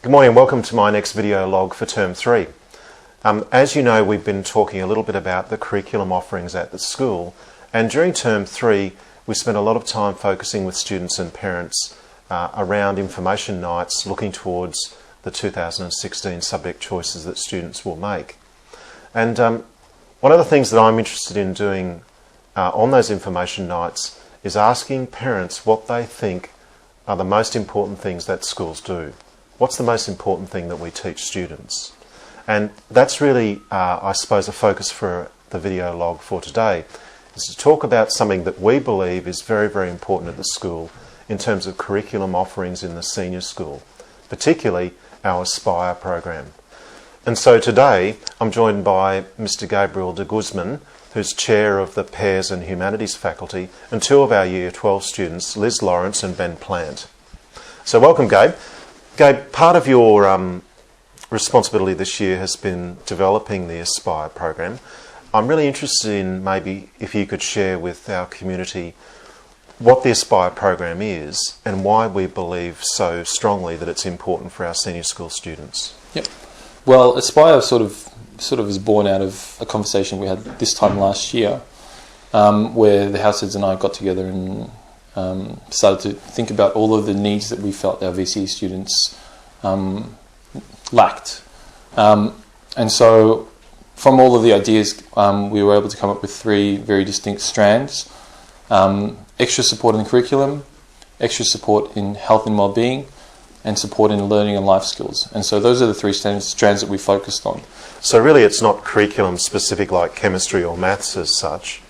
Good morning and welcome to my next video log for Term 3. As you know, we've been talking a little bit about the curriculum offerings at the school, and during Term 3 we spent a lot of time focusing with students and parents around information nights, looking towards the 2016 subject choices that students will make. And one of the things that I'm interested in doing on those information nights is asking parents what they think are the most important things that schools do. What's the most important thing that we teach students? And that's really, I suppose, a focus for the video log for today, is to talk about something that we believe is very, very important at the school in terms of curriculum offerings in the senior school, particularly our Aspire program. And so today I'm joined by Mr. Gabriel de Guzman, who's chair of the Pears and Humanities faculty, and two of our Year 12 students, Liz Lawrence and Ben Plant. So welcome, Gabe. Gabe, part of your responsibility this year has been developing the Aspire program. I'm really interested in maybe if you could share with our community what the Aspire program is and why we believe so strongly that it's important for our senior school students. Yep. Well, Aspire sort of is born out of a conversation we had this time last year, where the house heads and I got together and started to think about all of the needs that we felt our VCE students lacked. And so from all of the ideas, we were able to come up with three very distinct strands: extra support in the curriculum, extra support in health and well-being, and support in learning and life skills. And so those are the three strands that we focused on. So really it's not curriculum specific like chemistry or maths as such,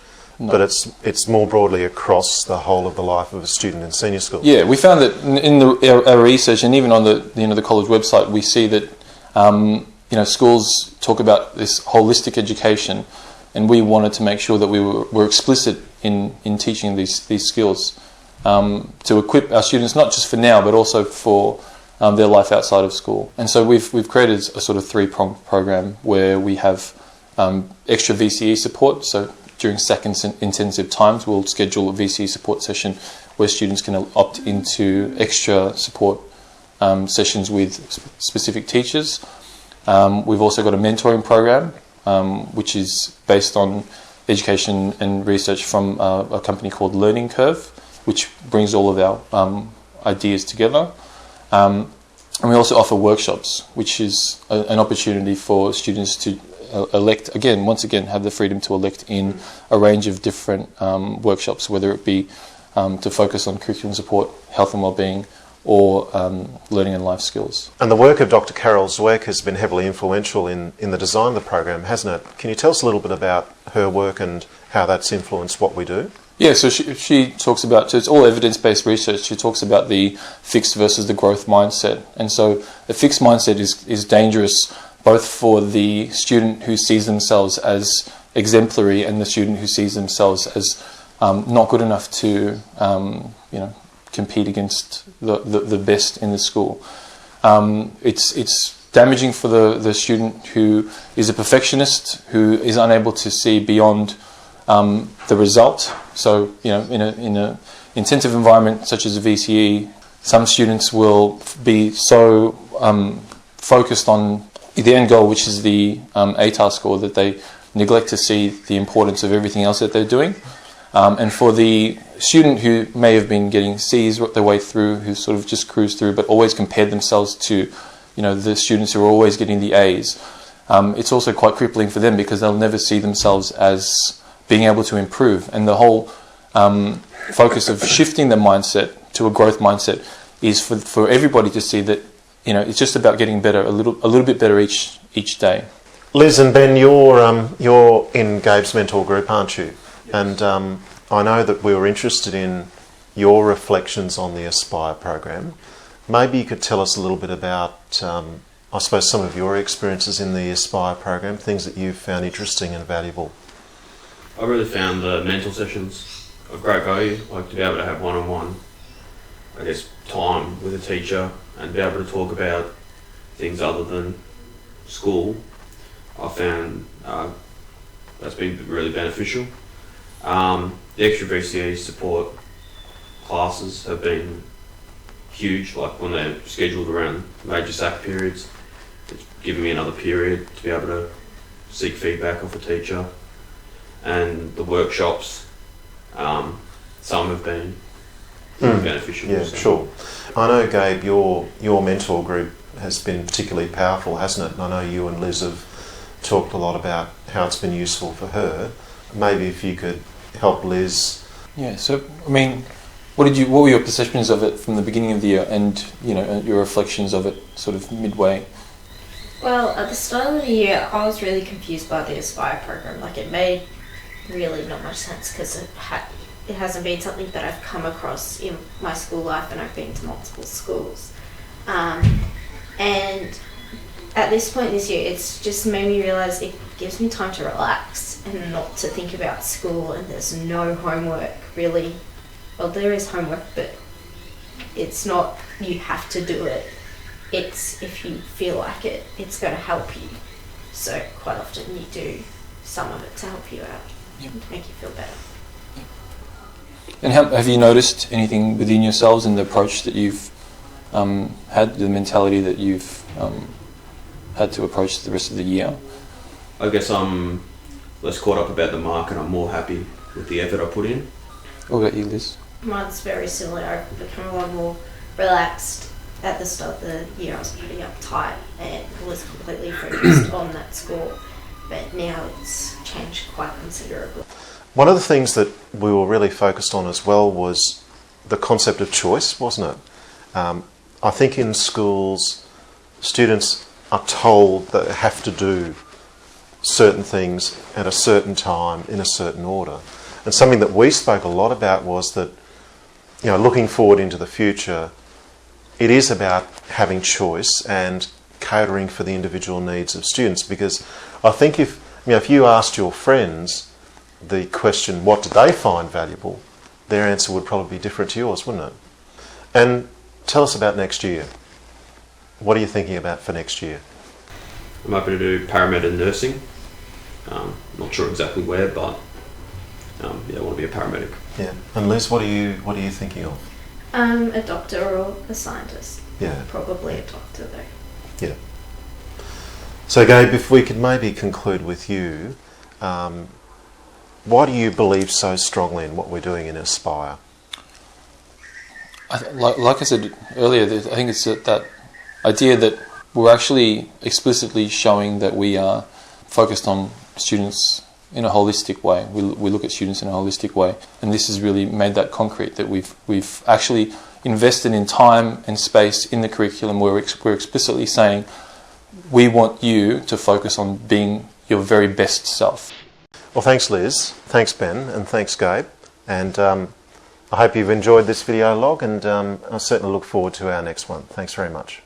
no. But it's more broadly across the whole of the life of a student in senior school. Yeah, we found that in our research, and even on the college website, we see that schools talk about this holistic education, and we wanted to make sure that we were explicit in teaching these skills to equip our students not just for now but also for their life outside of school. And so we've created a sort of three-pronged program where we have extra VCE support. So during second intensive times, we'll schedule a VCE support session where students can opt into extra support sessions with specific teachers. We've also got a mentoring program, which is based on education and research from a company called Learning Curve, which brings all of our ideas together. And we also offer workshops, which is an opportunity for students to elect, once again, have the freedom to elect in a range of different workshops, whether it be to focus on curriculum support, health and well-being, or learning and life skills. And the work of Dr. Carol Zweck has been heavily influential in the design of the program, hasn't it? Can you tell us a little bit about her work and how that's influenced what we do? Yeah, so she talks about, so it's all evidence-based research. She talks about the fixed versus the growth mindset. And so the fixed mindset is dangerous both for the student who sees themselves as exemplary and the student who sees themselves as not good enough to compete against the best in the school. It's damaging for the student who is a perfectionist, who is unable to see beyond the result. So, in an intensive environment such as a VCE, some students will be so focused on the end goal, which is the ATAR score, that they neglect to see the importance of everything else that they're doing. And for the student who may have been getting C's their way through, who sort of just cruise through, but always compared themselves to, the students who are always getting the A's, it's also quite crippling for them because they'll never see themselves as being able to improve. And the whole focus of shifting the mindset to a growth mindset is for everybody to see that it's just about getting better, a little bit better each day. Liz and Ben, you're in Gabe's mentor group, aren't you? And I know that we were interested in your reflections on the Aspire program. Maybe you could tell us a little bit about, I suppose, some of your experiences in the Aspire program, things that you've found interesting and valuable. I really found the mental sessions of great value, like to be able to have one-on-one, time with a teacher and be able to talk about things other than school. I found that's been really beneficial. The extra VCE support classes have been huge. Like when they're scheduled around major SAC periods, it's given me another period to be able to seek feedback off a teacher. And the workshops, some have been beneficial. Yeah, so. sure. I know, Gabe, your mentor group has been particularly powerful, hasn't it? And I know you and Liz have talked a lot about how it's been useful for her. Maybe if you could help Liz. Yeah. So I mean, what were your perceptions of it from the beginning of the year, and your reflections of it sort of midway? Well, at the start of the year, I was really confused by the Aspire program. Like, it made really not much sense because it hasn't been something that I've come across in my school life, and I've been to multiple schools. And at this point this year, it's just made me realise it gives me time to relax and not to think about school, and there's no homework really. Well, there is homework, but it's not you have to do it. It's if you feel like it, it's going to help you. So quite often you do some of it to help you out, make you feel better. And have you noticed anything within yourselves in the approach that you've had, the mentality that you've had to approach the rest of the year? I guess I'm less caught up about the mark, and I'm more happy with the effort I put in. What about you, Liz? Mine's very similar. I've become a lot more relaxed. At the start of the year, I was pretty uptight and was completely focused on that score, but now it's changed quite considerably. One of the things that we were really focused on as well was the concept of choice, wasn't it? I think in schools, students are told that they have to do certain things at a certain time in a certain order. And something that we spoke a lot about was that, looking forward into the future, it is about having choice and catering for the individual needs of students, because I think if you asked your friends the question, what do they find valuable, their answer would probably be different to yours, wouldn't it? And tell us about next year. What are you thinking about for next year? I'm hoping to do paramed and nursing. Not sure exactly where, but I want to be a paramedic. Yeah. And Liz, what are you thinking of? A doctor or a scientist. Yeah. Probably a doctor though. Yeah. So Gabe, if we could maybe conclude with you, why do you believe so strongly in what we're doing in Aspire? Like I said earlier, I think it's that idea that we're actually explicitly showing that we are focused on students in a holistic way. We look at students in a holistic way, and this has really made that concrete, that we've actually invested in time and space in the curriculum where we're explicitly saying we want you to focus on being your very best self. Well, thanks Liz, thanks Ben, and thanks Gabe, and I hope you've enjoyed this video log, and I certainly look forward to our next one. Thanks very much.